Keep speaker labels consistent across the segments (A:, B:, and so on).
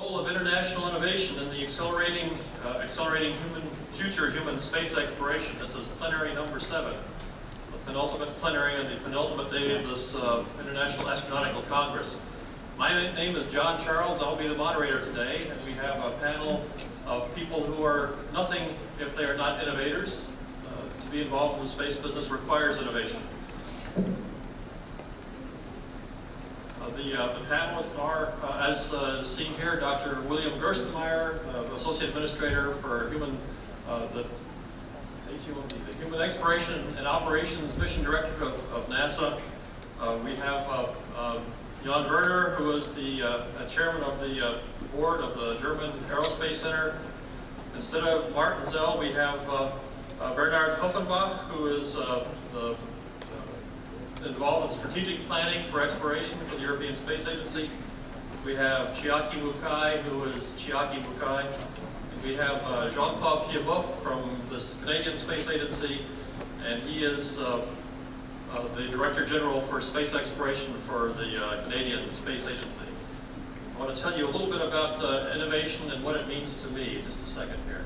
A: role of international innovation in the accelerating human space exploration. This is plenary number 7, the penultimate plenary and the penultimate day of this International Astronautical Congress. My name is John Charles. I'll be the moderator today, and we have a panel of people who are nothing if they are not innovators. To be involved in the space business requires innovation. The panelists are, as seen here, Dr. William Gerstenmaier, Associate Administrator for the Human Exploration and Operations Mission Director of NASA. We have Jan Werner, who is the Chairman of the Board of the German Aerospace Center. Instead of Martin Zell, we have Bernhard Hoffenbach, who is involved in strategic planning for exploration for the European Space Agency. We have Chiaki Mukai, who is Chiaki Mukai. And we have Jean-Claude Pieboff from the Canadian Space Agency, and he is the Director General for Space Exploration for the Canadian Space Agency. I want to tell you a little bit about innovation and what it means to me. Just a second here.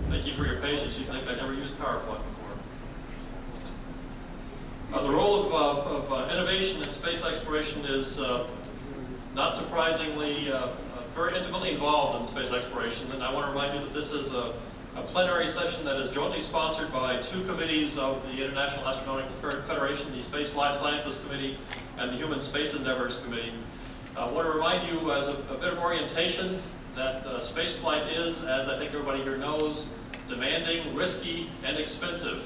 A: Thank you for your patience. You think I never used PowerPoint before. The role of innovation in space exploration is, not surprisingly, very intimately involved in space exploration. And I want to remind you that this is a plenary session that is jointly sponsored by 2 committees of the International Astronautical Federation, the Space Life Sciences Committee and the Human Space Endeavors Committee. I want to remind you, as a bit of orientation, that spaceflight is, as I think everybody here knows, demanding, risky, and expensive.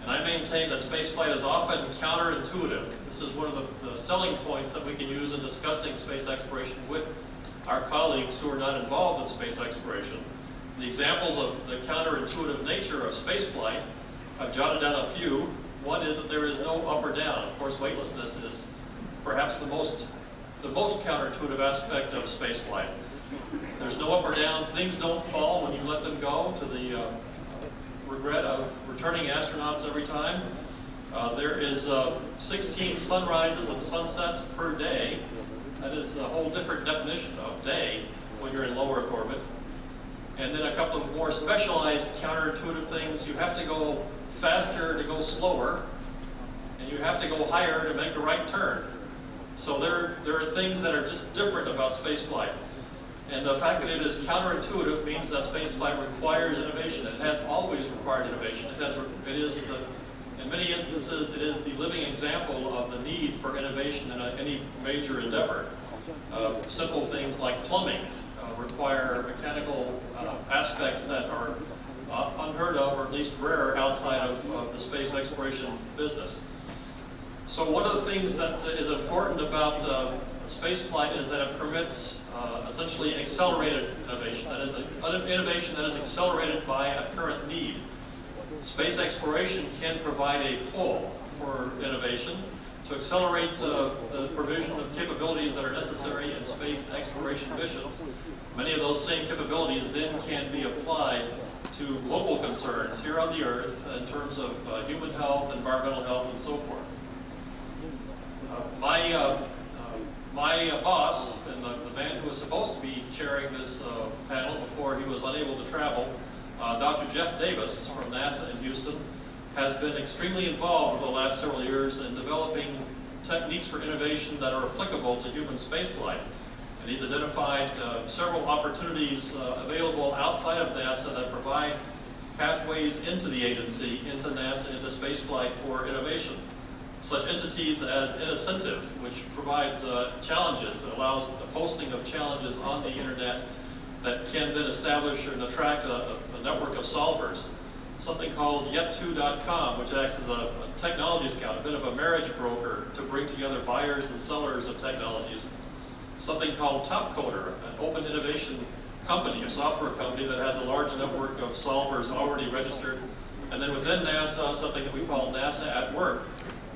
A: And I maintain that spaceflight is often counterintuitive. This is one of the selling points that we can use in discussing space exploration with our colleagues who are not involved in space exploration. The examples of the counterintuitive nature of spaceflight, I've jotted down a few. One is that there is no up or down. Of course, weightlessness is perhaps the most counterintuitive aspect of spaceflight. There's no up or down. Things don't fall when you let them go, to the regret of returning astronauts every time. There is 16 sunrises and sunsets per day. That is a whole different definition of day when you're in low Earth orbit. And then a couple of more specialized counterintuitive things. You have to go faster to go slower, and you have to go higher to make a right turn. So there are things that are just different about spaceflight. And the fact that it is counterintuitive means that spaceflight requires innovation. It has always required innovation. In many instances, it is the living example of the need for innovation in any major endeavor. Simple things like plumbing require mechanical aspects that are unheard of, or at least rare, outside of the space exploration business. So one of the things that is important about spaceflight is that it permits essentially accelerated innovation. That is an innovation that is accelerated by a current need. Space exploration can provide a pull for innovation to accelerate the provision of capabilities that are necessary in space exploration missions. Many of those same capabilities then can be applied to local concerns here on the Earth in terms of human health, environmental health, and so forth. My boss, and the man who was supposed to be chairing this panel before he was unable to travel, Dr. Jeff Davis from NASA in Houston, has been extremely involved over the last several years in developing techniques for innovation that are applicable to human spaceflight. And he's identified several opportunities available outside of NASA that provide pathways into the agency, into NASA, into spaceflight for innovation. Such entities as Innocentive, which provides challenges, that allows the posting of challenges on the internet that can then establish and attract a network of solvers. Something called yet2.com, which acts as a technology scout, a bit of a marriage broker to bring together buyers and sellers of technologies. Something called Topcoder, an open innovation company, a software company that has a large network of solvers already registered. And then within NASA, something that we call NASA at Work,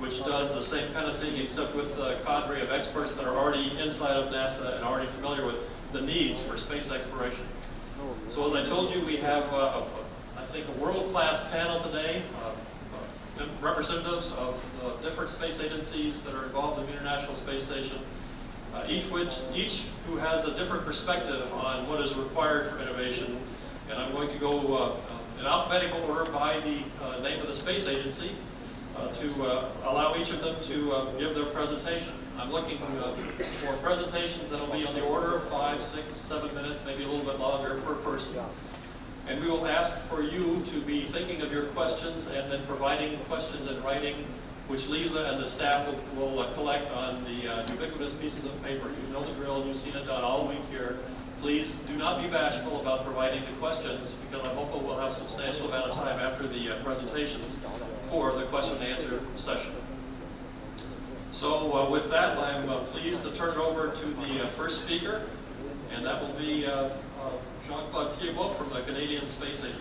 A: which does the same kind of thing except with a cadre of experts that are already inside of NASA and already familiar with the needs for space exploration. So as I told you, we have, I think, a world-class panel today, representatives of different space agencies that are involved in the International Space Station, each who has a different perspective on what is required for innovation. And I'm going to go in alphabetical order by the name of the space agency to allow each of them to give their presentation. I'm looking for presentations that will be on the order of 5, 6, 7 minutes, maybe a little bit longer per person. And we will ask for you to be thinking of your questions and then providing questions in writing, which Lisa and the staff will collect on the ubiquitous pieces of paper. You know the drill, you've seen it done all week here. Please do not be bashful about providing the questions, because I'm hopeful we'll have a substantial amount of time after the presentations for the question and answer session. So with that, I'm pleased to turn it over to the first speaker, and that will be Jean-Claude Piedmont from the Canadian Space Agency.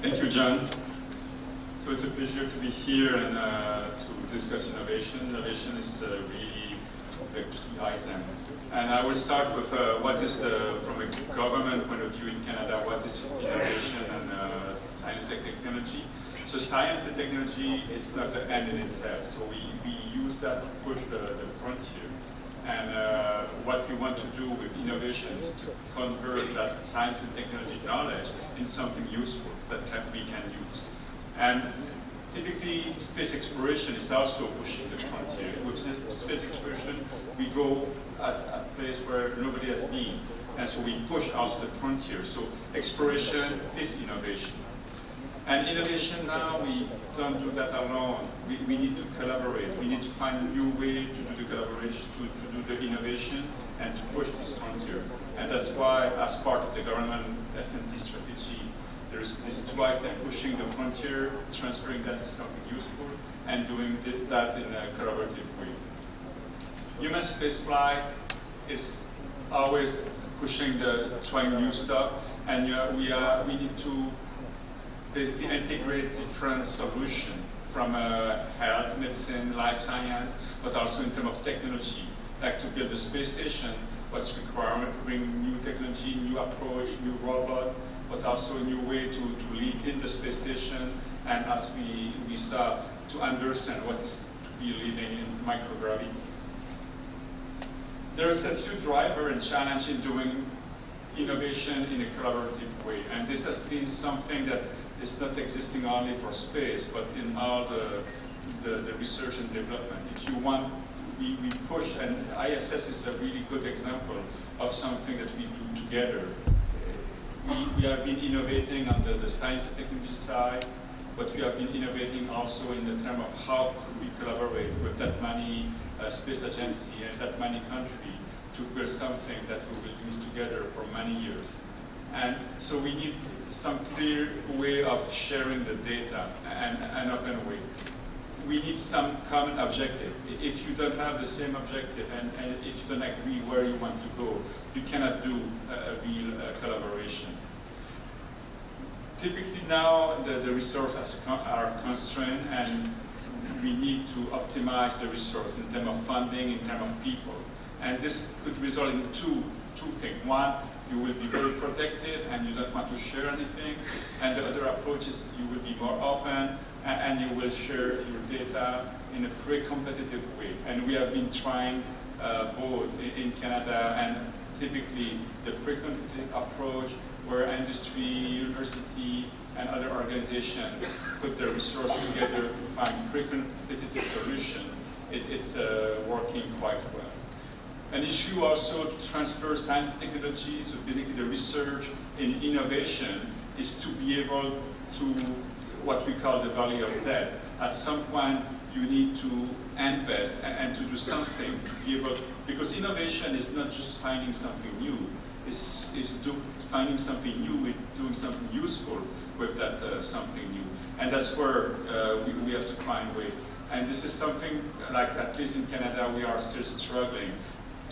B: Thank you, John. So it's a pleasure to be here and to discuss innovation. Innovation is really a key item. And I will start with what is from a government point of view in Canada, what is innovation and science and technology. So science and technology is not the end in itself. So we use that to push the frontier. And what we want to do with innovation is to convert that science and technology knowledge in something useful that we can use. And typically, space exploration is also pushing the frontier. With space exploration, we go at a place where nobody has been, and so we push out the frontier. So exploration is innovation. And innovation now, we don't do that alone. We need to collaborate. We need to find a new way to do the collaboration, to do the innovation, and to push this frontier. And that's why, as part of the government S&T strategy, there's this two items: pushing the frontier, transferring that to something useful, and doing that in a collaborative way. Human spaceflight is always pushing trying new stuff, and we need to basically integrate different solutions from health, medicine, life science, but also in terms of technology. Like to build a space station, what's required to bring new technology, new approach, new robot, but also a new way to live in the space station, and as we saw, to understand what is to be living in microgravity. There's a few drivers and challenge in doing innovation in a collaborative way, and this has been something that is not existing only for space, but in all the research and development. If you want, we push, and ISS is a really good example of something that we do together. We have been innovating on the science and technology side, but we have been innovating also in the term of how could we collaborate with that many space agency and that many country to build something that we will use together for many years. And so we need some clear way of sharing the data and an open way. We need some common objective. If you don't have the same objective and if you don't agree where you want to go, you cannot do a real collaboration. Typically now the resources are constrained, and we need to optimize the resource in terms of funding, in terms of people. And this could result in two things. One, you will be very protective and you don't want to share anything. And the other approach is you will be more open and you will share your data in a very competitive way. And we have been trying both in Canada, and typically the pre-competitive approach where industry, university, and other organizations put their resources together to find pre-competitive solutions it's working quite well. An issue also to transfer science and technology, so basically the research in innovation is to be able to what we call the valley of death. At some point, you need to invest and to do something to be able, because innovation is not just finding something new, it's finding something new with doing something useful with that something new. And that's where we have to find ways. And this is something, like at least in Canada, we are still struggling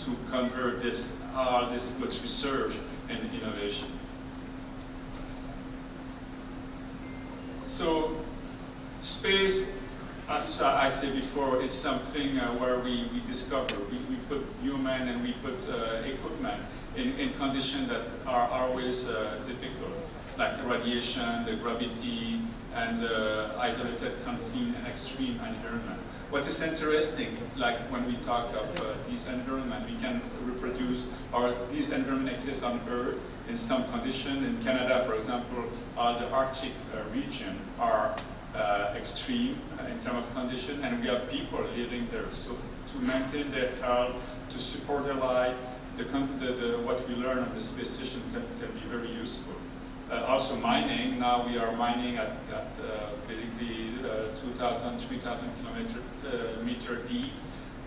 B: to convert this much research and innovation. So space, as I said before, is something where we discover. We put human and we put equipment in conditions that are always difficult, like radiation, the gravity, and isolated, confined, and extreme environment. What is interesting, like when we talk of this environment, we can reproduce, or this environment exists on Earth in some condition. In Canada, for example, all the Arctic region are extreme in terms of condition, and we have people living there. So to maintain their health, to support their life, what we learn on the space station can be very useful. Also mining, now we are mining at basically 2,000, 3,000 meter deep,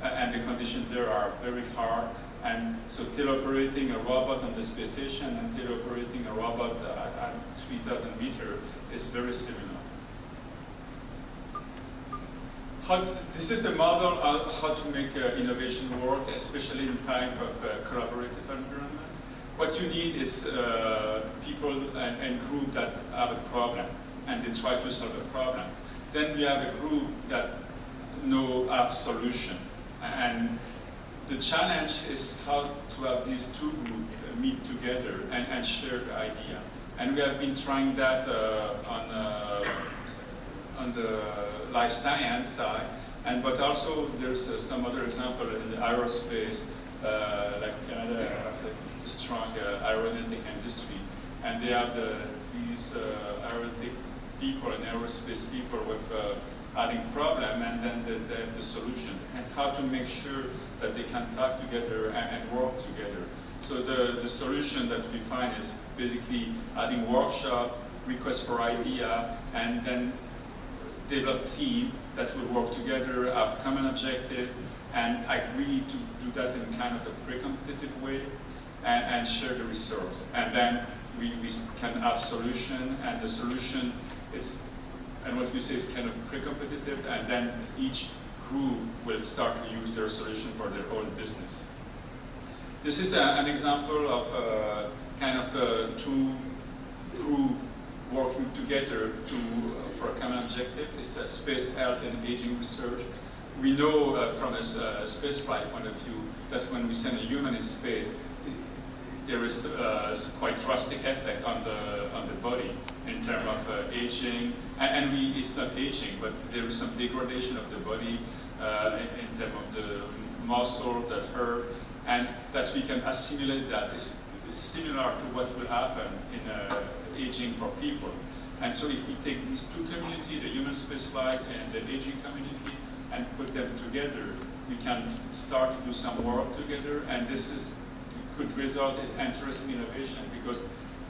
B: and the conditions there are very hard. And so teleoperating a robot on the space station and teleoperating a robot at 3,000 meters is very similar. This is a model of how to make innovation work, especially in type of collaborative environment. What you need is people and group that have a problem, and they try to solve a problem. Then we have a group that have solution. And the challenge is how to have these two groups meet together and share the idea. And we have been trying that on the life science side, but also there's some other example in the aerospace, like Canada has a strong aeronautic industry, and they have these aeronautic people and aerospace people with having problem, and then they have the solution, and how to make sure that they can talk together and work together. So the solution that we find is basically having workshop, request for idea, and then develop team that will work together, have common objective, and agree to do that in kind of a pre-competitive way, and share the resource. And then we can have solution, and the solution is, and what we say is kind of pre-competitive, and then each group will start to use their solution for their own business. This is an example of kind of two groups working together for a common objective. It's a space health and aging research. We know from a space flight point of view that when we send a human in space, there is quite drastic effect on the body in terms of aging, and it's not aging, but there is some degradation of the body in terms of the muscle, the hair, and that we can assimilate that is similar to what will happen in aging for people. And so if we take these two communities, the human spaceflight and the aging community, and put them together, we can start to do some work together, and this could result in interesting innovation, because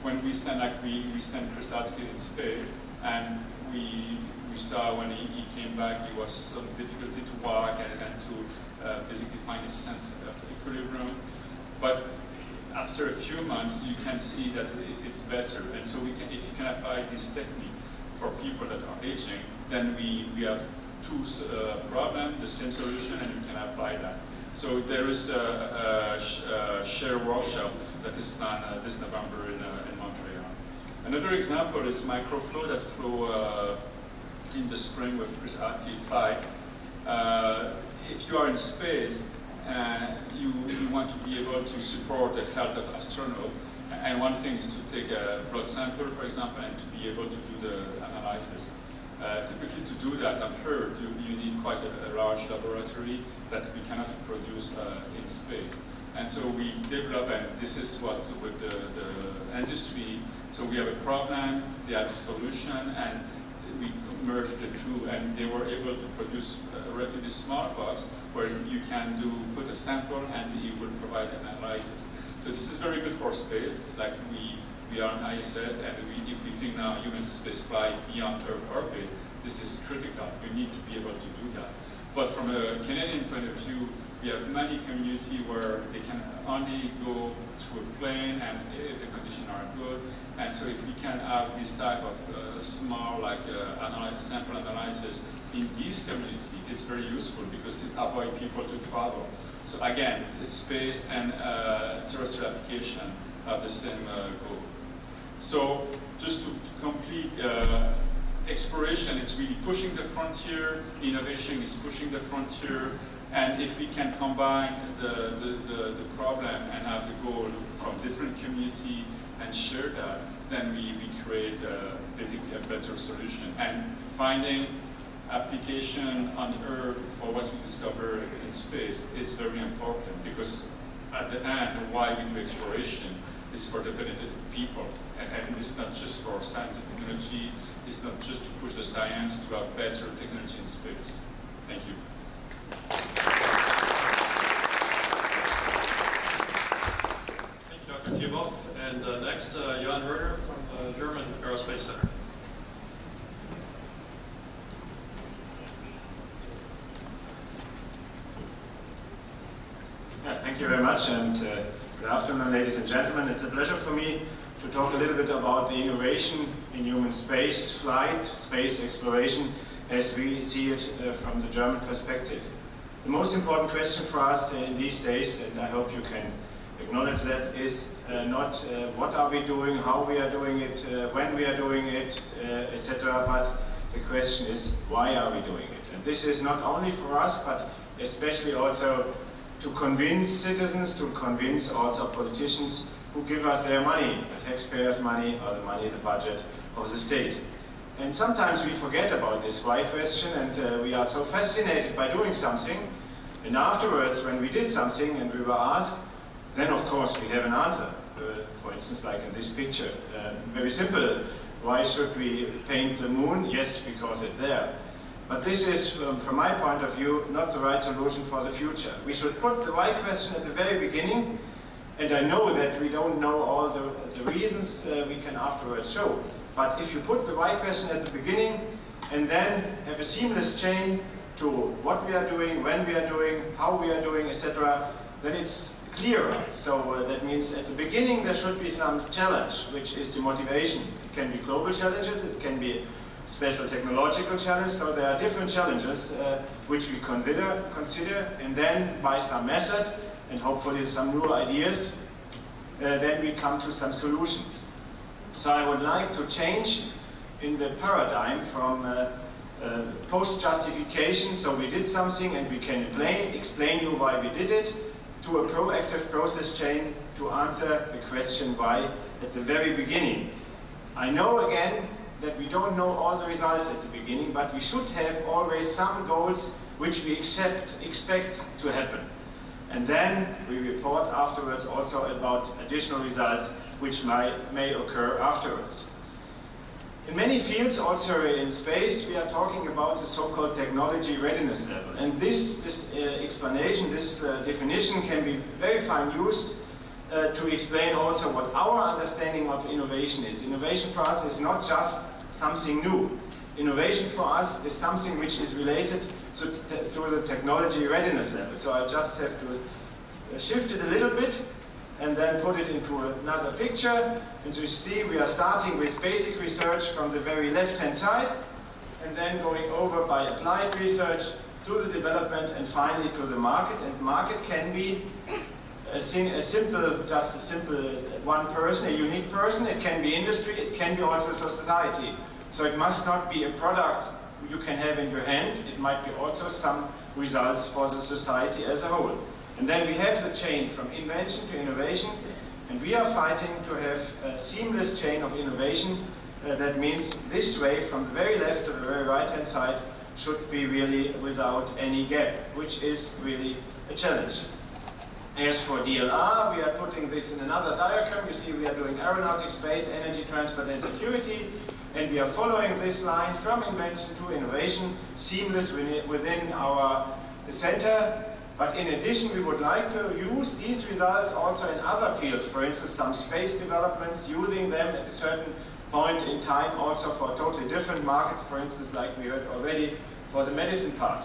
B: when we send, like we sent Chris Hadfield in space, and we saw when he came back, he was some difficulty to walk and to basically find a sense of equilibrium. But after a few months, you can see that it's better. And so if you can apply this technique for people that are aging, then we have two problems, the same solution, and you can apply that. So there is a share workshop that is planned this November in Montreal. Another example is microflow that flew in the spring with Chris Hadfield flight. If you are in space, you want to be able to support the health of astronauts, and one thing is to take a blood sample, for example, and to be able to do the analysis. Typically, to do that on Earth, you need quite a large laboratory that we cannot produce in space. And so we develop, and this is what with the industry. So we have a problem, they have a solution, and we merged the two, and they were able to produce a relatively smart box where you can put a sample and it will provide an analysis. So this is very good for space, like we are in ISS, and if we think now human space flight beyond Earth orbit, this is critical. We need to be able to do that. But from a Canadian point of view, we have many communities where they can only go to a plane and if the conditions are good. And so if we can have this type of small sample analysis in these communities, it's very useful because it avoids people to travel. So again, it's space and terrestrial application have the same goal. So just to complete, exploration is really pushing the frontier, innovation is pushing the frontier, and if we can combine the problem and have the goal from different communities and share that, then we create basically a better solution. And finding application on Earth for what we discover in space is very important, because at the end, why we do exploration is for the benefit of people. And it's not just for science and technology, it's not just to push the science to have better technology in space. Thank you.
A: Thank you, Dr. Thibault. And next, Jan Herder from the German Aerospace Center.
C: Yeah, thank you very much, and good afternoon, ladies and gentlemen. It's a pleasure for me to talk a little bit about the innovation in human space flight, space exploration, as we see it from the German perspective. The most important question for us in these days, and I hope you can acknowledge that, is not what are we doing, how we are doing it, when we are doing it, etc., but the question is why are we doing it. And this is not only for us, but especially also to convince citizens, to convince also politicians who give us their money, the taxpayers' money or the money, the budget of the state. And sometimes we forget about this why question, and we are so fascinated by doing something, and afterwards when we did something and we were asked, then of course we have an answer. For instance, like in this picture, very simple. Why should we paint the moon? Yes, because it's there. But this is, from my point of view, not the right solution for the future. We should put the right question at the very beginning, and I know that we don't know all the reasons we can afterwards show. But if you put the right question at the beginning, and then have a seamless chain to what we are doing, when we are doing, how we are doing, etc., then it's clearer. So that means at the beginning there should be some challenge, which is the motivation. It can be global challenges, it can be special technological challenge, so there are different challenges which we consider, and then by some method and hopefully some new ideas, then we come to some solutions. So I would like to change in the paradigm from post-justification, so we did something and we can explain you why we did it, to a proactive process chain to answer the question why at the very beginning. I know again that we don't know all the results at the beginning, but we should have always some goals which we expect to happen. And then we report afterwards also about additional results which may occur afterwards. In many fields, also in space, we are talking about the so-called technology readiness level. And this explanation, this definition can be very fine used to explain also what our understanding of innovation is. Innovation for us is not just something new. Innovation for us is something which is related to the technology readiness level. So I just have to shift it a little bit and then put it into another picture. And you see we are starting with basic research from the very left-hand side, and then going over by applied research through the development and finally to the market. And market can be just a simple one person, a unique person. It can be industry, it can be also society. So it must not be a product you can have in your hand. It might be also some results for the society as a whole. And then we have the chain from invention to innovation, and we are fighting to have a seamless chain of innovation. That means this way, from the very left to the very right-hand side, should be really without any gap, which is really a challenge. As for DLR, we are putting this in another diagram. You see we are doing aeronautics, space, energy, transport and security, and we are following this line from invention to innovation, seamless within our center. But in addition, we would like to use these results also in other fields, for instance, some space developments, using them at a certain point in time also for totally different markets, for instance, like we heard already, for the medicine part.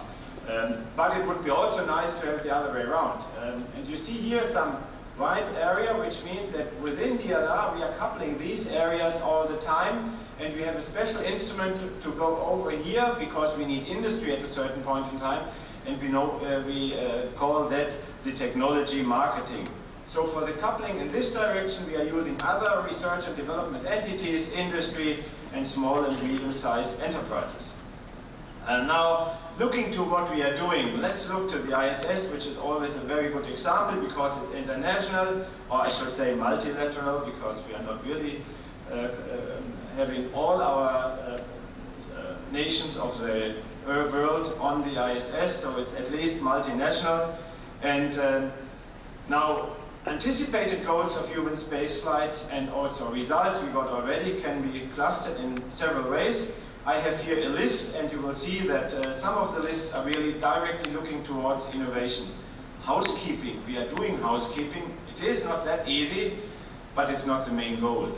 C: But it would be also nice to have it the other way around. And you see here some white area, which means that within DLR we are coupling these areas all the time, and we have a special instrument to go over here because we need industry at a certain point in time, and we call that the technology marketing. So for the coupling in this direction, we are using other research and development entities, industry, and small and medium-sized enterprises. And now, looking to what we are doing, let's look to the ISS, which is always a very good example because it's international, or I should say multilateral, because we are not really having all our nations of the world on the ISS, so it's at least multinational. And now, anticipated goals of human space flights and also results we got already can be clustered in several ways. I have here a list, and you will see that some of the lists are really directly looking towards innovation. Housekeeping, we are doing housekeeping. It is not that easy, but it's not the main goal.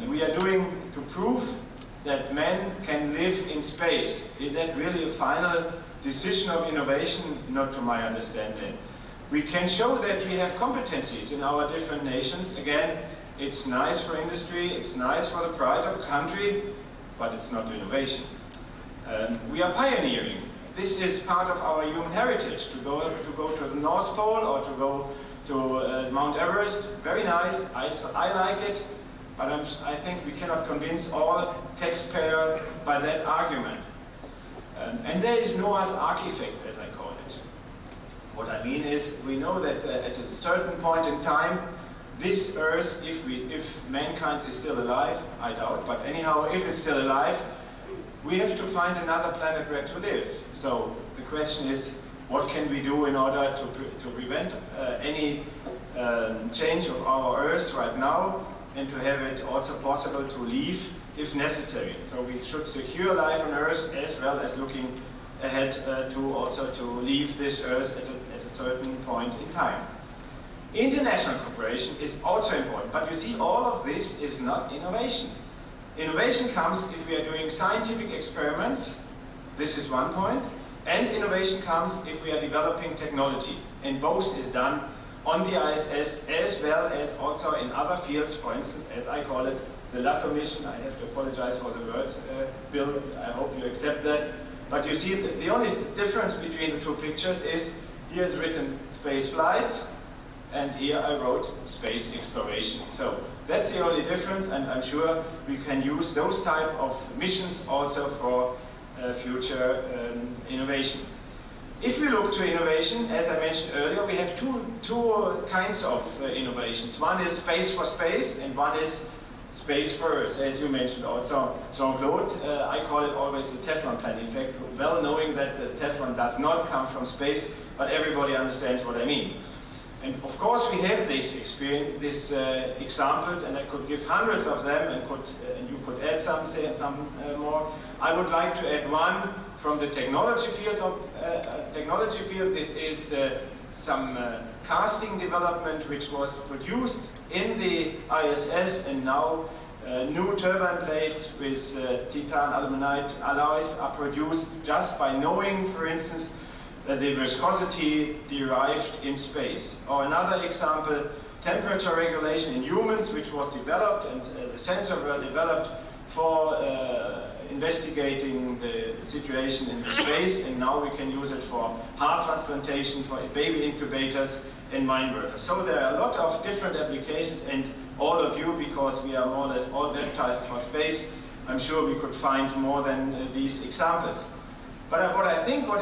C: We are doing to prove that man can live in space. Is that really a final decision of innovation? Not to my understanding. We can show that we have competencies in our different nations. Again, it's nice for industry, it's nice for the pride of the country, but it's not innovation. We are pioneering. This is part of our human heritage, to go to the North Pole or to go to Mount Everest. Very nice, I like it, but I think we cannot convince all taxpayers by that argument. And there is Noah's Ark effect, as I call it. What I mean is, we know that at a certain point in time, this Earth, if mankind is still alive, I doubt, but anyhow, if it's still alive, we have to find another planet where to live. So the question is, what can we do in order to prevent any change of our Earth right now, and to have it also possible to leave if necessary. So we should secure life on Earth as well as looking ahead to leave this Earth at a certain point in time. International cooperation is also important, but you see, all of this is not innovation. Innovation comes if we are doing scientific experiments, this is one point, and innovation comes if we are developing technology, and both is done on the ISS as well as also in other fields, for instance, as I call it, the LAFO mission. I have to apologize for the word, Bill, I hope you accept that. But you see, the only difference between the two pictures is, here is written space flights, and here I wrote space exploration. So that's the only difference, and I'm sure we can use those type of missions also for future innovation. If we look to innovation, as I mentioned earlier, we have two kinds of innovations. One is space for space, and one is space for Earth, as you mentioned also, Jean-Claude. I call it always the Teflon plan effect, well knowing that the Teflon does not come from space, but everybody understands what I mean. And of course we have these examples, and I could give hundreds of them, and you could add some more. I would like to add one from the technology field. This is some casting development which was produced in the ISS, and now new turbine plates with titan aluminide alloys are produced just by knowing, for instance, the viscosity derived in space. Or another example, temperature regulation in humans, which was developed, and the sensor were developed for investigating the situation in the space, and now we can use it for heart transplantation, for baby incubators, and mine workers. So there are a lot of different applications, and all of you, because we are more or less all baptized for space, I'm sure we could find more than these examples. But what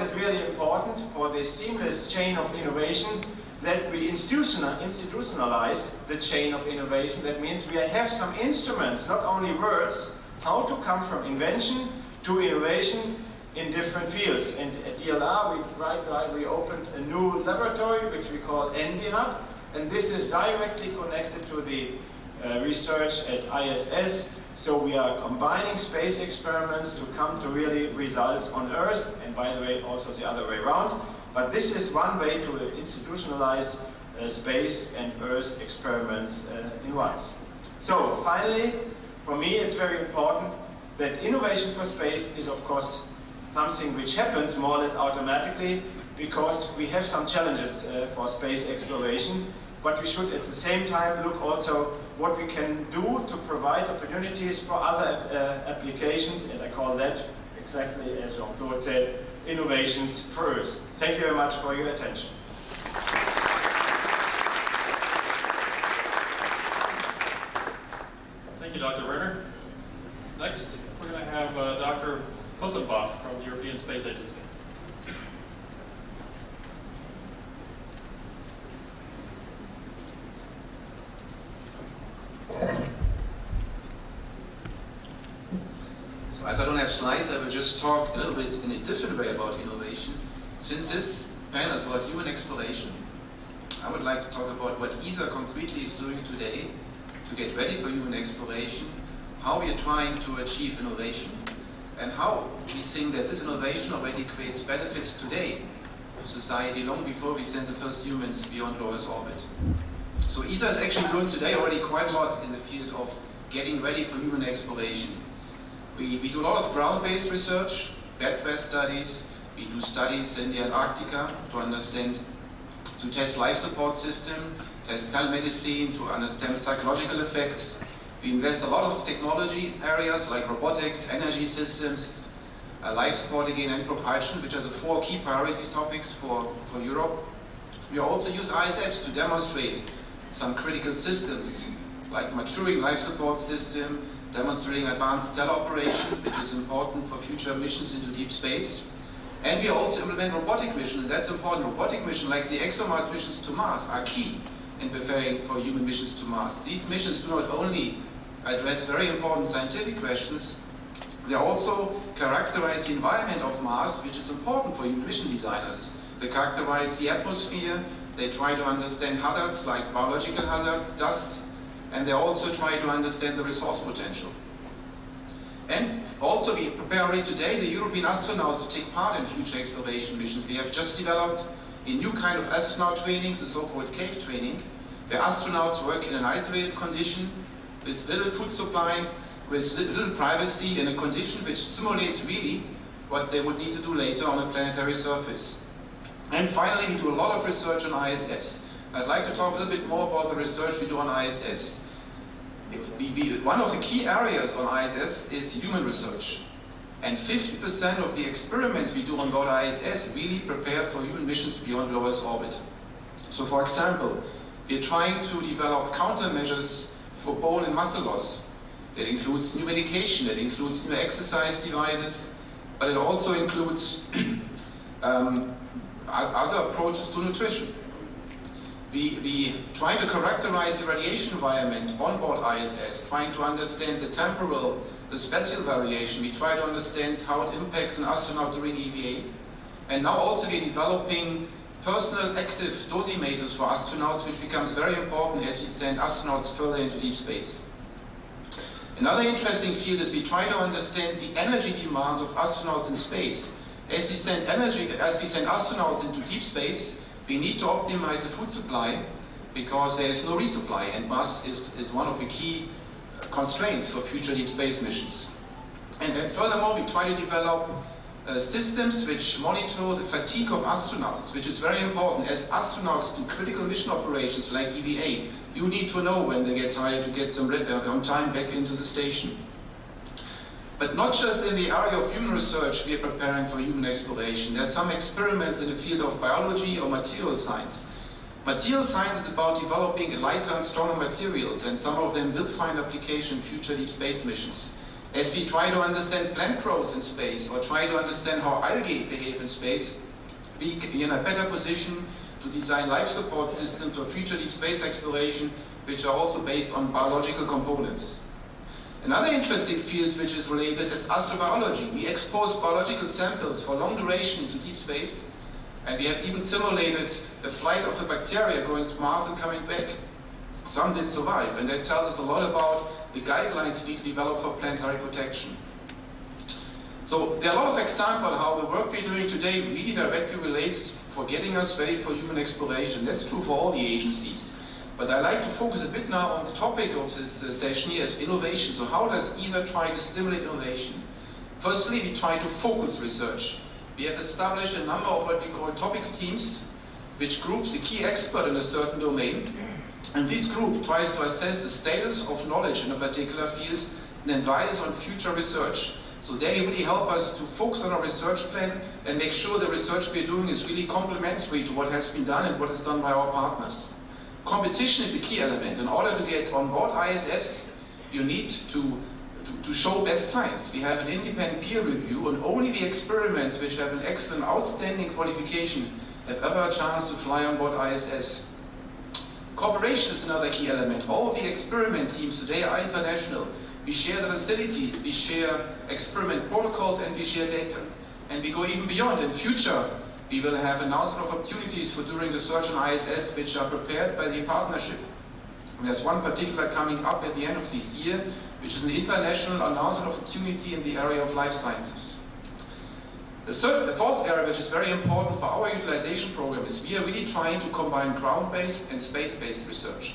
C: is really important for this seamless chain of innovation, that we institutionalize the chain of innovation. That means we have some instruments, not only words, how to come from invention to innovation in different fields. And at DLR, we opened a new laboratory, which we call NV Hub, and this is directly connected to the research at ISS. So we are combining space experiments to come to really results on Earth, and by the way, also the other way around. But this is one way to institutionalize space and Earth experiments in once. So finally, for me, it's very important that innovation for space is, of course, something which happens more or less automatically, because we have some challenges for space exploration, but we should at the same time look also what we can do to provide opportunities for other applications, and I call that, exactly as Jean-Claude said, innovations for Earth. Thank you very much for your attention.
A: Thank you, Dr. Werner. Next, we're going to have Dr. Pufenbach from the European Space Agency.
D: So as I don't have slides, I will just talk a little bit in a different way about innovation. Since this panel is about human exploration, I would like to talk about what ESA concretely is doing today to get ready for human exploration, how we are trying to achieve innovation, and how we think that this innovation already creates benefits today for society long before we send the first humans beyond low Earth orbit. So ESA is actually doing today already quite a lot in the field of getting ready for human exploration. We do a lot of ground-based research, bed-rest studies. We do studies in the Antarctica to test life support system, test telemedicine, to understand psychological effects. We invest a lot of technology areas like robotics, energy systems, life support again, and propulsion, which are the 4 key priorities topics for Europe. We also use ISS to demonstrate some critical systems, like maturing life support system, demonstrating advanced teleoperation, which is important for future missions into deep space. And we also implement robotic missions, and that's important. Robotic missions, like the ExoMars missions to Mars, are key in preparing for human missions to Mars. These missions do not only address very important scientific questions, they also characterize the environment of Mars, which is important for human mission designers. They characterize the atmosphere, they try to understand hazards like biological hazards, dust, and they also try to understand the resource potential. And also we prepare already today the European astronauts to take part in future exploration missions. We have just developed a new kind of astronaut training, the so-called cave training, where astronauts work in an isolated condition with little food supply, with little privacy, in a condition which simulates really what they would need to do later on a planetary surface. And finally, we do a lot of research on ISS. I'd like to talk a little bit more about the research we do on ISS. One of the key areas on ISS is human research. And 50% of the experiments we do on board ISS really prepare for human missions beyond low Earth orbit. So for example, we're trying to develop countermeasures for bone and muscle loss. That includes new medication, that includes new exercise devices, but it also includes other approaches to nutrition. We try to characterize the radiation environment on board ISS, trying to understand the temporal, the spatial variation. We try to understand how it impacts an astronaut during EVA. And now also we're developing personal active dosimeters for astronauts, which becomes very important as we send astronauts further into deep space. Another interesting field is we try to understand the energy demands of astronauts in space. As we send astronauts into deep space, we need to optimize the food supply because there is no resupply, and Mars is one of the key constraints for future deep space missions. And then furthermore, we try to develop systems which monitor the fatigue of astronauts, which is very important. As astronauts do critical mission operations like EVA, you need to know when they get tired to get some on time back into the station. But not just in the area of human research we are preparing for human exploration. There are some experiments in the field of biology or material science. Material science is about developing lighter and stronger materials, and some of them will find application in future deep space missions. As we try to understand plant growth in space, or try to understand how algae behave in space, we are in a better position to design life support systems for future deep space exploration, which are also based on biological components. Another interesting field which is related is astrobiology. We expose biological samples for long duration into deep space, and we have even simulated the flight of a bacteria going to Mars and coming back. Some did survive, and that tells us a lot about the guidelines we need to develop for planetary protection. So there are a lot of examples how the work we're doing today really directly relates for getting us ready for human exploration. That's true for all the agencies. But I'd like to focus a bit now on the topic of this session here, is innovation. So how does ESA try to stimulate innovation? Firstly, we try to focus research. We have established a number of what we call topic teams, which groups the key expert in a certain domain. And this group tries to assess the status of knowledge in a particular field and advise on future research. So they really help us to focus on our research plan and make sure the research we're doing is really complementary to what has been done and what is done by our partners. Competition is a key element. In order to get on board ISS, you need to show best science. We have an independent peer review, and only the experiments which have an excellent, outstanding qualification have ever a chance to fly on board ISS. Cooperation is another key element. All the experiment teams today are international. We share the facilities, we share experiment protocols, and we share data. And we go even beyond. In future, we will have announcement of opportunities for doing research on ISS which are prepared by the partnership. And there's one particular coming up at the end of this year, which is an international announcement of opportunity in the area of life sciences. The fourth area, which is very important for our utilization program, is we are really trying to combine ground-based and space-based research.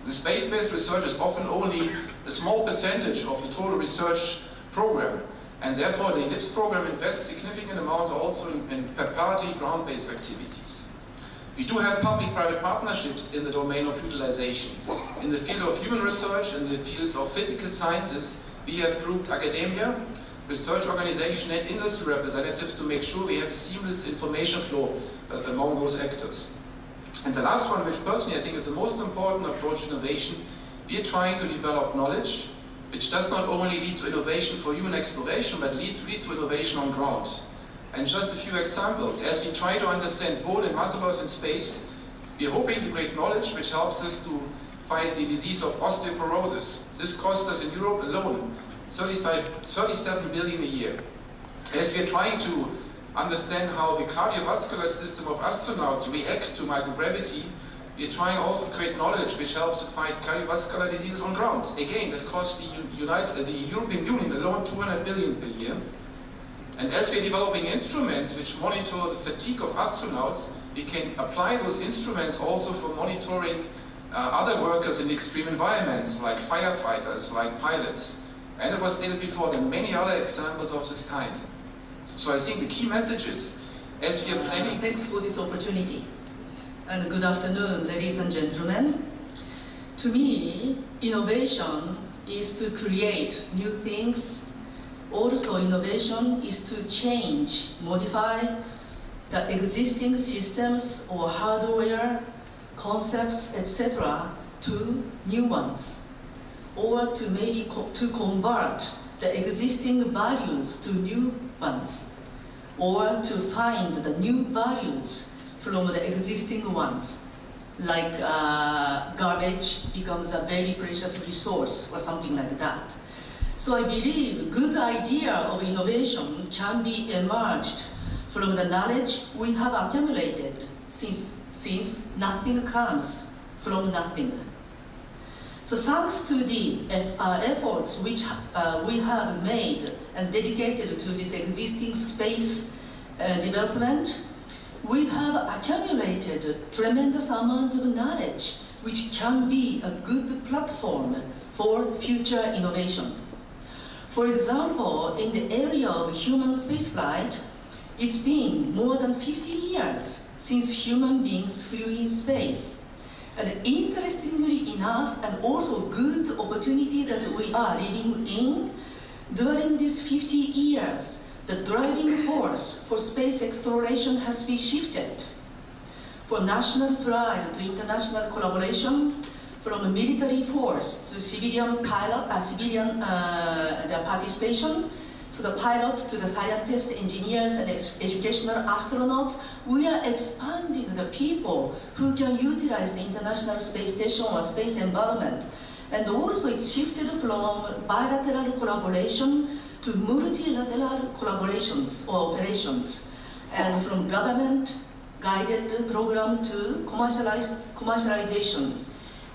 D: The space-based research is often only a small percentage of the total research program, and therefore the ELIPS program invests significant amounts also in per-party ground-based activities. We do have public-private partnerships in the domain of utilization. In the field of human research, in the fields of physical sciences, we have grouped academia, research organization, and industry representatives to make sure we have a seamless information flow among those actors. And the last one, which personally I think is the most important approach to innovation, we are trying to develop knowledge which does not only lead to innovation for human exploration, but leads really to innovation on ground. And just a few examples. As we try to understand bone and muscle loss in space, we are hoping to create knowledge which helps us to fight the disease of osteoporosis. This costs us in Europe alone 37 billion a year. As we are trying to understand how the cardiovascular system of astronauts react to microgravity, we are trying also to create knowledge which helps to fight cardiovascular diseases on ground. Again, that costs the European Union alone 200 billion per year. And as we are developing instruments which monitor the fatigue of astronauts, we can apply those instruments also for monitoring other workers in extreme environments, like firefighters, like pilots. And it was stated before, there are many other examples of this kind. So I think the key message is, as we are planning...
E: Thanks for this opportunity. And good afternoon, ladies and gentlemen. To me, innovation is to create new things. Also, innovation is to change, modify the existing systems or hardware, concepts, etc. to new ones. Or to maybe to convert the existing values to new ones. Or to find the new values from the existing ones. Like garbage becomes a very precious resource or something like that. So I believe good idea of innovation can be emerged from the knowledge we have accumulated since nothing comes from nothing. So thanks to the efforts which we have made and dedicated to this existing space development, we have accumulated a tremendous amount of knowledge which can be a good platform for future innovation. For example, in the area of human spaceflight, it's been more than 50 years since human beings flew in space. And interestingly enough, and also good opportunity that we are living in, during these 50 years, the driving force for space exploration has been shifted. For national pride to international collaboration, from military force to civilian participation, so the pilots to the scientists, engineers, and educational astronauts, we are expanding the people who can utilize the International Space Station or space environment. And also it's shifted from bilateral collaboration to multilateral collaborations or operations, and from government-guided program to commercialization.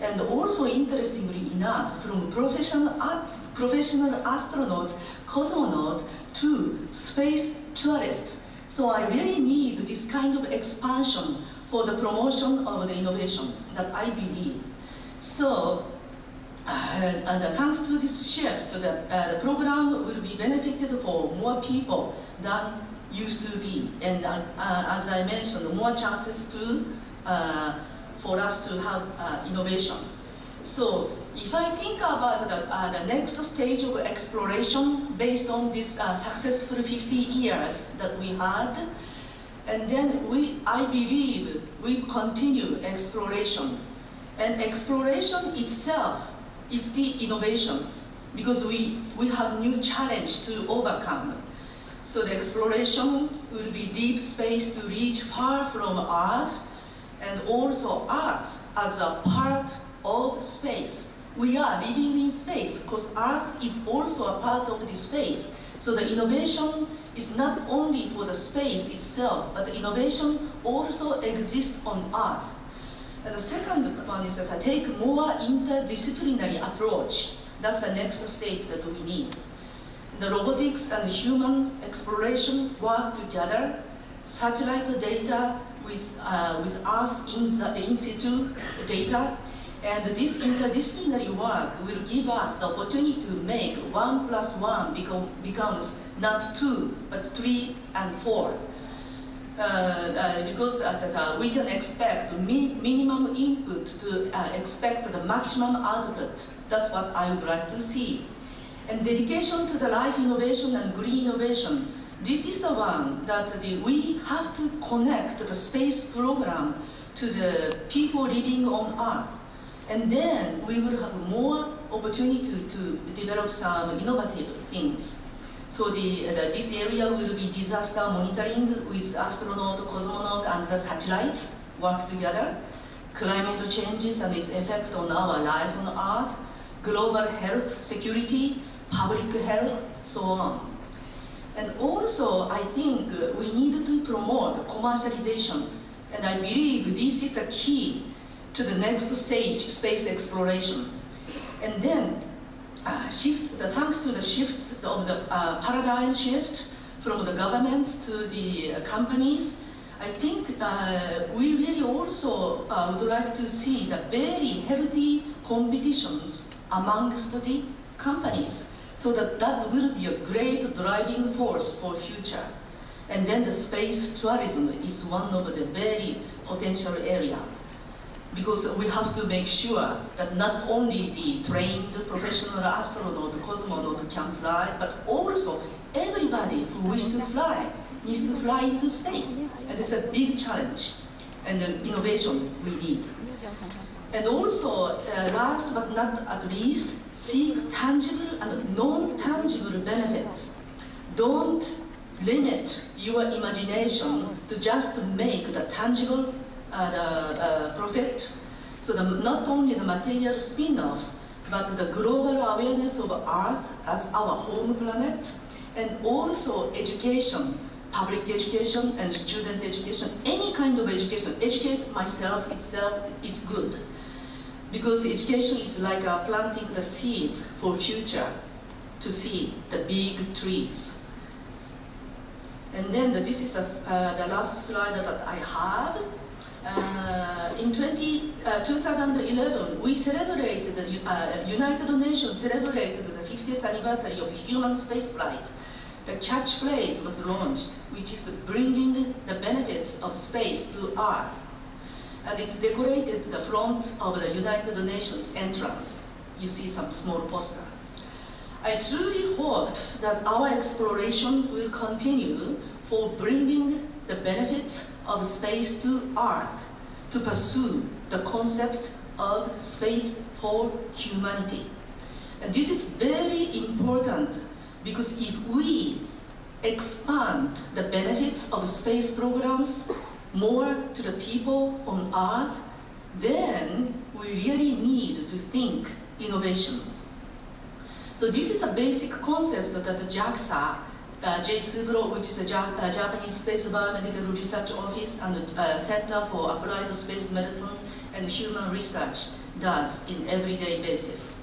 E: And also, interestingly enough, from professional astronauts, cosmonauts, to space tourists. So I really need this kind of expansion for the promotion of the innovation that I believe. So, thanks to this shift, the program will be benefited for more people than used to be. And as I mentioned, more chances to for us to have innovation. So if I think about the next stage of exploration based on this successful 50 years that we had, and then I believe we continue exploration. And exploration itself is the innovation, because we have new challenge to overcome. So the exploration will be deep space to reach far from Earth, and also Earth as a part of space. We are living in space because Earth is also a part of the space. So the innovation is not only for the space itself, but the innovation also exists on Earth. And the second one is that I take more interdisciplinary approach. That's the next stage that we need. The robotics and human exploration work together. Satellite data with Earth in situ data, and this interdisciplinary work will give us the opportunity to make 1 + 1 becomes not 2, but 3 and 4. Because we can expect minimum input to expect the maximum output. That's what I would like to see. And dedication to the life innovation and green innovation. This is the one that we have to connect the space program to the people living on Earth. And then we will have more opportunity to develop some innovative things. So this area will be disaster monitoring with astronaut, cosmonaut, and the satellites work together. Climate changes and its effect on our life on Earth, global health security, public health, so on. And also, I think we need to promote commercialization. And I believe this is a key to the next stage, space exploration. And then, thanks to the shift of the paradigm shift from the governments to the companies, I think we really also would like to see the very healthy competitions amongst the companies, so that will be a great driving force for future. And then the space tourism is one of the very potential area, because we have to make sure that not only the trained professional astronaut, cosmonaut can fly, but also everybody who wishes to fly needs to fly into space. And it's a big challenge and an innovation we need. And also, last but not at least, seek tangible and non-tangible benefits. Don't limit your imagination to just make the tangible profit. So not only the material spin-offs, but the global awareness of Earth as our home planet, and also education, public education and student education, any kind of education. Educate myself itself is good, because education is like planting the seeds for future to see the big trees. And then this is the last slide that I have. In 2011, we celebrated, the United Nations celebrated the 50th anniversary of human spaceflight. The catchphrase was launched, which is bringing the benefits of space to Earth. And it's decorated the front of the United Nations entrance. You see some small poster. I truly hope that our exploration will continue for bringing the benefits of space to Earth, to pursue the concept of space for humanity. And this is very important, because if we expand the benefits of space programs more to the people on Earth, then we really need to think innovation. So this is a basic concept that the JAXA, JSUBRO, which is a Japanese Space Biomedical Research Office and Center for Applied Space Medicine and Human Research does in everyday basis.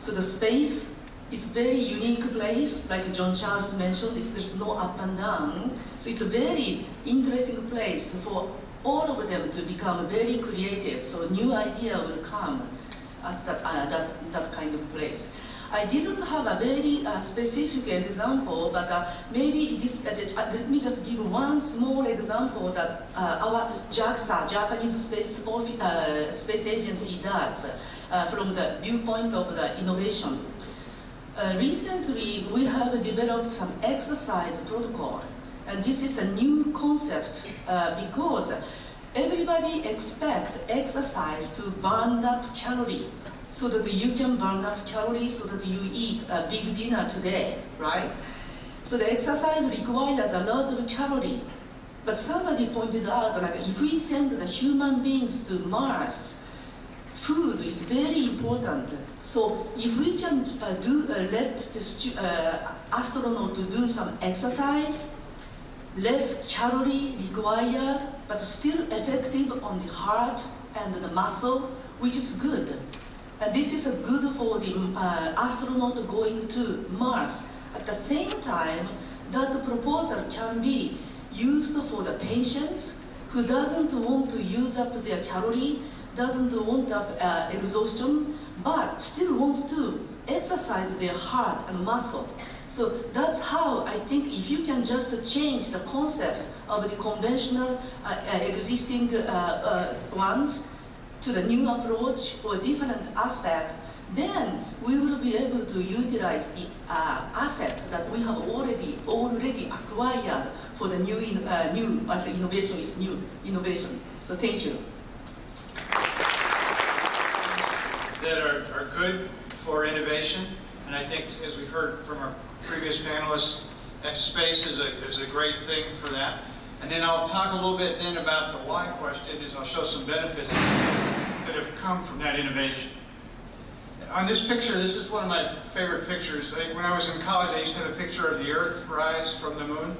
E: So the space is very unique place, like John Charles mentioned, there's no up and down. So it's a very interesting place for all of them to become very creative. So new idea will come at that kind of place. I didn't have a very specific example, but maybe this, let me just give one small example that our JAXA, Japanese Space Agency does from the viewpoint of the innovation. Recently, we have developed some exercise protocol, and this is a new concept because everybody expects exercise to burn up calories, so that you can burn up calories so that you eat a big dinner today, right? So the exercise requires a lot of calories. But somebody pointed out, like, if we send the human beings to Mars, food is very important. So if we can let the astronaut to do some exercise, less calorie required, but still effective on the heart and the muscle, which is good. And this is good for the astronaut going to Mars. At the same time, that proposal can be used for the patients who doesn't want to use up their calorie, doesn't want exhaustion, but still wants to exercise their heart and muscle. So that's how I think if you can just change the concept of the conventional existing ones to the new approach or different aspect, then we will be able to utilize the asset that we have already acquired for the new as innovation is new innovation. So thank you.
F: That are good for innovation, and I think, as we've heard from our previous panelists, that space is a great thing for that. And then I'll talk a little bit then about the why question, is I'll show some benefits that have come from that innovation. On this picture, this is one of my favorite pictures. When I was in college, I used to have a picture of the Earth rise from the moon.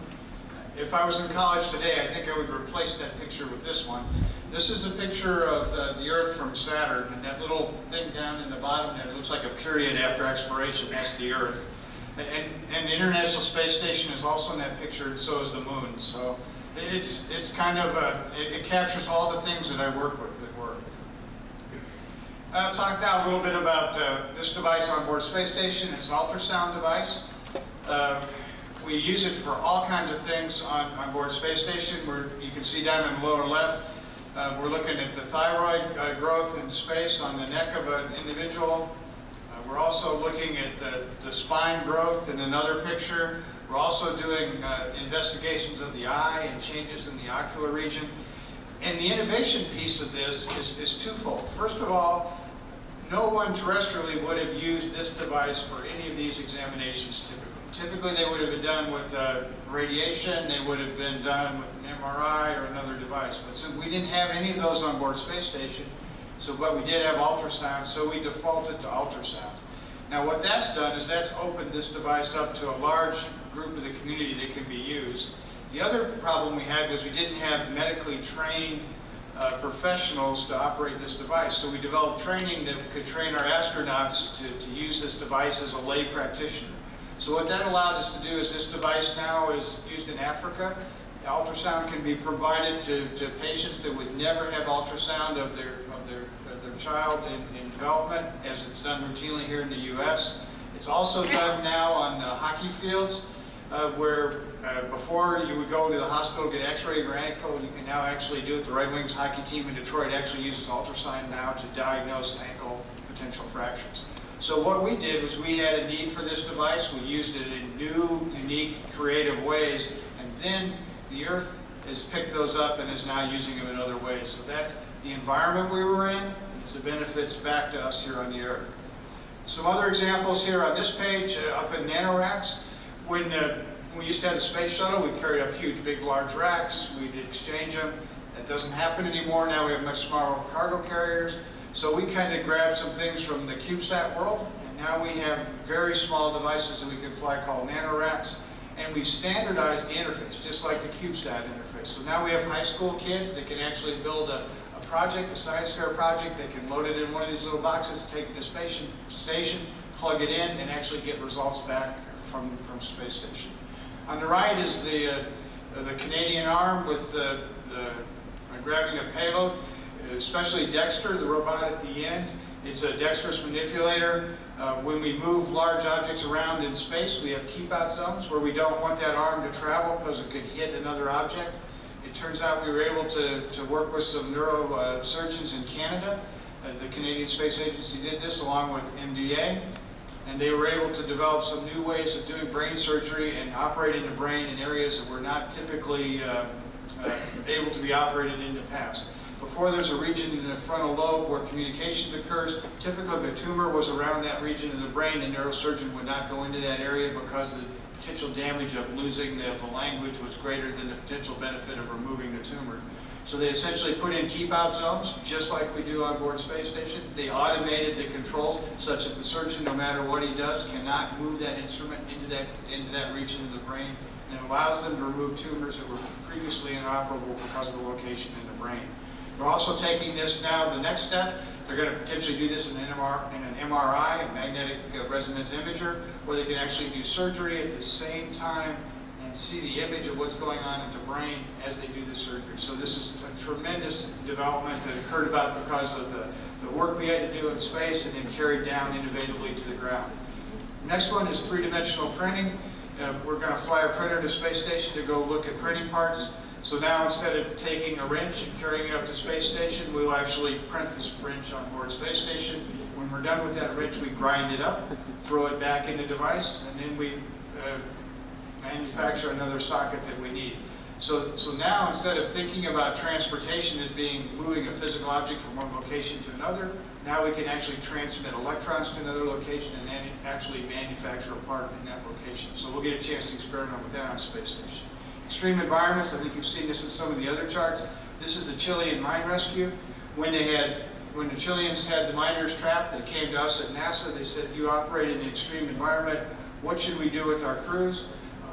F: If I was in college today, I think I would replace that picture with this one. This is a picture of the Earth from Saturn, and that little thing down in the bottom there, it looks like a period after exploration. That's the Earth. And the International Space Station is also in that picture, and so is the moon. So it's kind of it captures all the things that I work with at work. I'll talk now a little bit about this device on board Space Station. It's an ultrasound device. We use it for all kinds of things on board Space Station. You can see down in the lower left, we're looking at the thyroid growth in space on the neck of an individual. We're also looking at the spine growth in another picture. We're also doing investigations of the eye and changes in the ocular region. And the innovation piece of this is twofold. First of all, no one terrestrially would have used this device for any of these examinations typically. Typically, they would have been done with radiation, they would have been done with an MRI or another device. But since we didn't have any of those on board Space Station, but we did have ultrasound, so we defaulted to ultrasound. Now, what that's done is that's opened this device up to a large group of the community that can be used. The other problem we had was we didn't have medically trained professionals to operate this device. So we developed training that could train our astronauts to use this device as a lay practitioner. So what that allowed us to do is this device now is used in Africa. The ultrasound can be provided to patients that would never have ultrasound of their child in development, as it's done routinely here in the U.S. It's also done now on hockey fields, where before you would go to the hospital, get x-ray of your ankle, you can now actually do it. The Red Wings hockey team in Detroit actually uses ultrasound now to diagnose ankle potential fractures. So what we did was we had a need for this device. We used it in new, unique, creative ways, and then the Earth has picked those up and is now using them in other ways. So that's the environment we were in. It's the benefits back to us here on the Earth. Some other examples here on this page, up in nanoracks. When we used to have the space shuttle, we carried up huge, big, large racks. We'd exchange them. That doesn't happen anymore. Now we have much smaller cargo carriers. So we kind of grabbed some things from the CubeSat world, and now we have very small devices that we can fly called nanoracks, and we've standardized the interface, just like the CubeSat interface. So now we have high school kids that can actually build a project, a science fair project. They can load it in one of these little boxes, take it to the station, plug it in, and actually get results back from space station. On the right is the Canadian arm with grabbing a payload, especially Dexter, the robot at the end. It's a dexterous manipulator. When we move large objects around in space, we have keep-out zones where we don't want that arm to travel because it could hit another object. It turns out we were able to work with some neurosurgeons in Canada. The Canadian Space Agency did this along with MDA, and they were able to develop some new ways of doing brain surgery and operating the brain in areas that were not typically able to be operated in the past. Before, there's a region in the frontal lobe where communication occurs. Typically, if a tumor was around that region in the brain, the neurosurgeon would not go into that area because the potential damage of losing the language was greater than the potential benefit of removing the tumor. So they essentially put in keep-out zones, just like we do on board space station. They automated the controls such that the surgeon, no matter what he does, cannot move that instrument into that region of the brain, and it allows them to remove tumors that were previously inoperable because of the location in the brain. We're also taking this now, the next step, they're going to potentially do this in an MRI, a magnetic resonance imager, where they can actually do surgery at the same time and see the image of what's going on in the brain as they do the surgery. So this is a tremendous development that occurred about because of the work we had to do in space and then carried down innovatively to the ground. The next one is three-dimensional printing. We're going to fly a printer to space station to go look at printing parts. So now instead of taking a wrench and carrying it up to space station, we'll actually print this wrench on board space station. When we're done with that wrench, we grind it up, throw it back in the device, and then we manufacture another socket that we need. So now instead of thinking about transportation as being moving a physical object from one location to another, now we can actually transmit electrons to another location and then actually manufacture a part in that location. So we'll get a chance to experiment with that on space station. Extreme environments, I think you've seen this in some of the other charts. This is the Chilean mine rescue. When the Chileans had the miners trapped, they came to us at NASA. They said, you operate in an extreme environment. What should we do with our crews?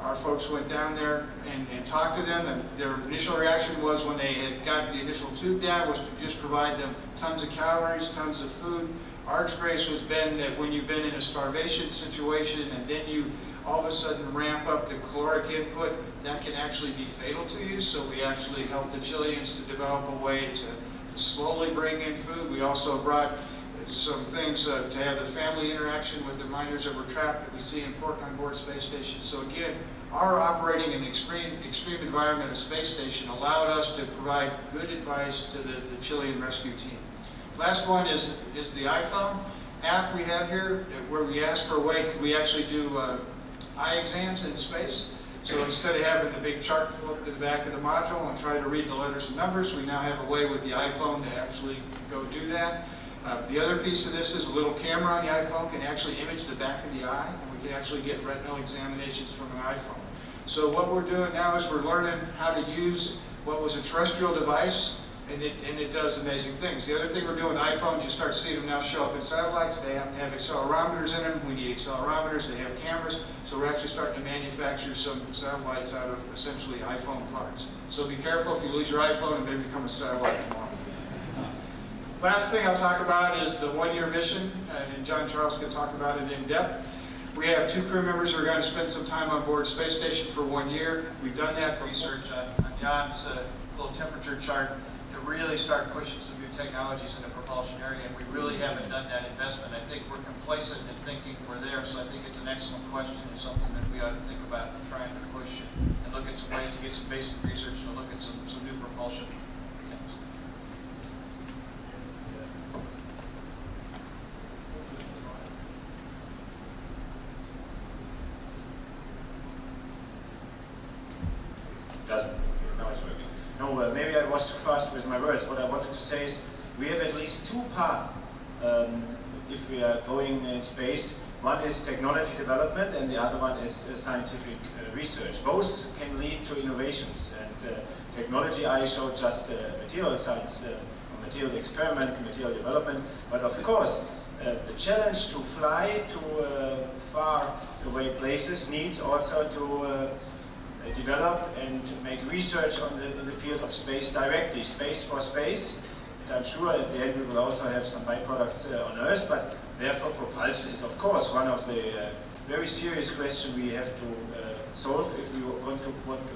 F: Our folks went down there and talked to them, and their initial reaction was, when they had got the initial tube down, was to just provide them tons of calories, tons of food. Our experience has been that when you've been in a starvation situation and then you all of a sudden ramp up the caloric input, that can actually be fatal to you. So we actually helped the Chileans to develop a way to slowly bring in food. We also brought some things to have the family interaction with the miners that were trapped that we see important on board space station. So again, our operating in the extreme environment of space station allowed us to provide good advice to the Chilean rescue team. Last one is the iPhone app we have here, where we ask for a way, could we actually do eye exams in space? So instead of having the big chart flip to the back of the module and try to read the letters and numbers, we now have a way with the iPhone to actually go do that. The other piece of this is a little camera on the iPhone can actually image the back of the eye, and we can actually get retinal examinations from an iPhone. So what we're doing now is we're learning how to use what was a terrestrial device, and it does amazing things. The other thing we're doing with iPhones, you start seeing them now show up in satellites. They have to have accelerometers in them. We need accelerometers. They have cameras. So we're actually starting to manufacture some satellites out of essentially iPhone parts. So be careful if you lose your iPhone and maybe become a satellite tomorrow. Last thing I'll talk about is the one-year mission, and John Charles can talk about it in depth. We have 2 crew members who are going to spend some time on board space station for 1 year. We've done that research on John's little temperature chart to really start pushing some new technologies in the propulsion area, and we really haven't done that investment. I think we're complacent in thinking we're there, so I think it's an excellent question and something that we ought to think about trying to push and look at some ways to get some basic research and look at some new propulsion things.
C: Maybe I was too fast with my words. What I wanted to say is we have at least 2 paths if we are going in space. One is technology development and the other one is scientific research. Both can lead to innovations. And technology, I showed just material science on material experiment, material development. But of course, the challenge to fly to far away places needs also to develop and make research on in the field of space directly, space for space. And I'm sure at the end we will also have some byproducts on Earth, but therefore propulsion is of course one of the very serious questions we have to solve if we want to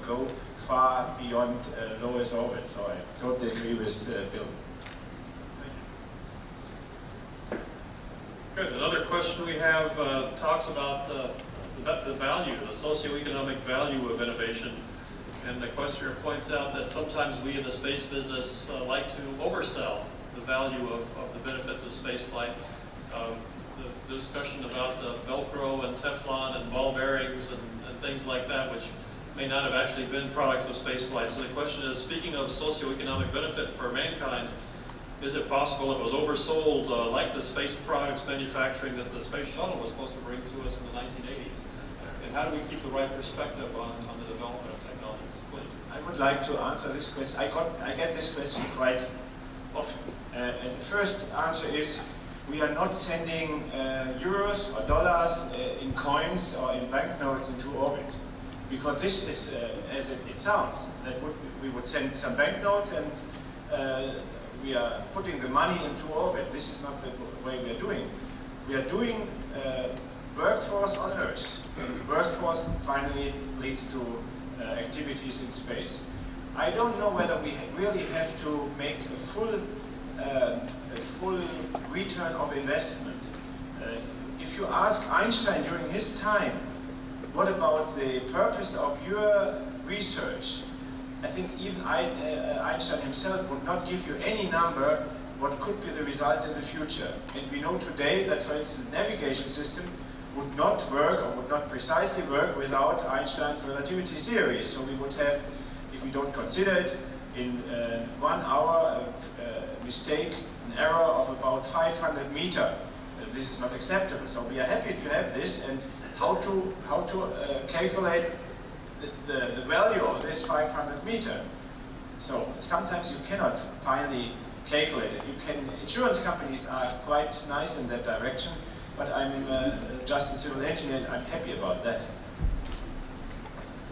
C: go far beyond low Earth orbit. So I totally agree with Bill.
A: Good. Another question we have talks about the value, the socioeconomic value of innovation. And the questioner points out that sometimes we in the space business like to oversell the value of the benefits of spaceflight. The discussion about Velcro and Teflon and ball bearings and things like that, which may not have actually been products of spaceflight. So the question is, speaking of socioeconomic benefit for mankind, is it possible it was oversold like the space products manufacturing that the space shuttle was supposed to bring to us in the 1980s? And how do we keep the right perspective on the development of technology? Please.
C: I would like to answer this question. I get this question quite often. And the first answer is, we are not sending euros or dollars in coins or in banknotes into orbit. Because this is, as it sounds, that we would send some banknotes and we are putting the money into orbit. This is not the way we are doing. We are doing workforce on Earth. Workforce finally leads to activities in space. I don't know whether we really have to make a full return of investment. If you ask Einstein during his time, what about the purpose of your research? I think even Einstein himself would not give you any number what could be the result in the future. And we know today that, for instance, the navigation system would not work or would not precisely work without Einstein's relativity theory. So we would have, if we don't consider it, in 1 hour a mistake, an error of about 500 meters. This is not acceptable. So we are happy to have this, and how to calculate the value of this 500 meter. So sometimes you cannot finally calculate it. Insurance companies are quite nice in that direction, but I'm just a civil engineer and I'm happy about that.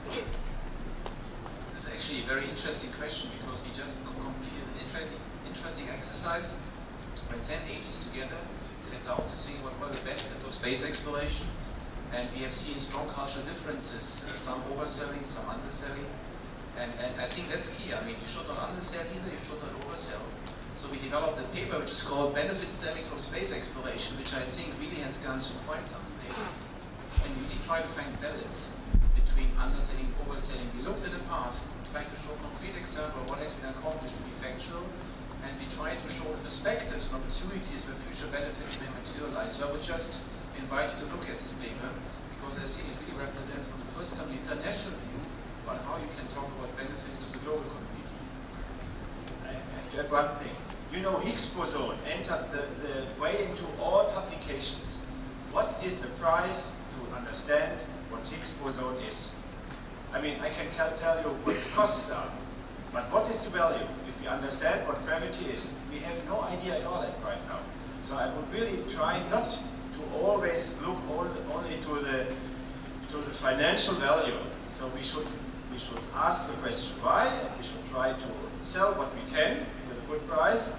D: This is actually a very interesting question because we just completed an interesting exercise when 10 ADs together set out to see what were the benefits of space exploration. And we have seen strong cultural differences, some overselling, some underselling. And I think that's key. I mean, you should not undersell either, you should not oversell. So we developed a paper which is called Benefits Stemming from Space Exploration, which I think really has gone through quite some data. And we really try to find balance between underselling and overselling. We looked at the past, tried to show a concrete example of what has been accomplished to be factual, and we tried to show perspectives and opportunities where future benefits may materialize. So I would just invite you to look at this paper, because I think it really represents for the first time the international view on how you can talk about benefits to the global community.
C: I have to add one thing. You know, Higgs boson entered the way into all publications. What is the price to understand what Higgs boson is? I mean, I can tell you what the costs are, but what is the value? If we understand what gravity is, we have no idea at all right now. So I would really try not to always look only to the financial value. So we should ask the question why, and we should try to sell what we can with a good price,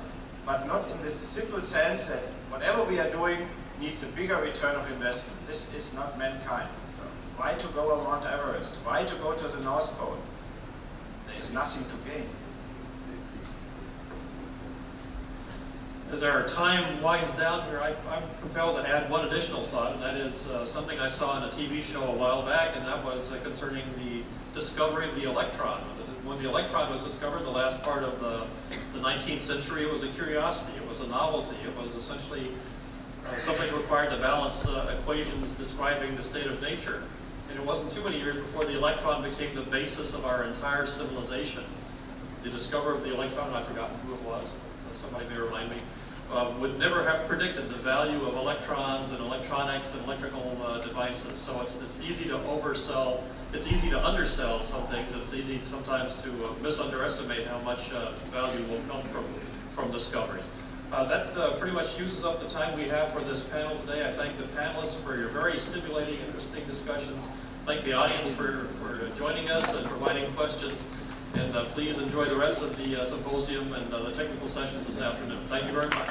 C: but not in this simple sense that whatever we are doing needs a bigger return of investment. This is not mankind. So why to go on Mount Everest? Why to go to the North Pole? There is nothing to gain.
A: As our time winds down here, I'm compelled to add one additional thought, and that is something I saw on a TV show a while back, and that was concerning the discovery of the electron. When the electron was discovered in the last part of the 19th century, it was a curiosity, it was a novelty, it was essentially something required to balance equations describing the state of nature. And it wasn't too many years before the electron became the basis of our entire civilization. The discoverer of the electron, I've forgotten who it was, somebody may remind me, would never have predicted the value of electrons and electronics and electrical devices. So it's easy to oversell, it's easy to undersell some things, and it's easy sometimes to misunderestimate how much value will come from discoveries. That pretty much uses up the time we have for this panel today. I thank the panelists for your very stimulating, interesting discussions. Thank the audience for joining us and providing questions. And please enjoy the rest of the symposium and the technical sessions this afternoon. Thank you very much.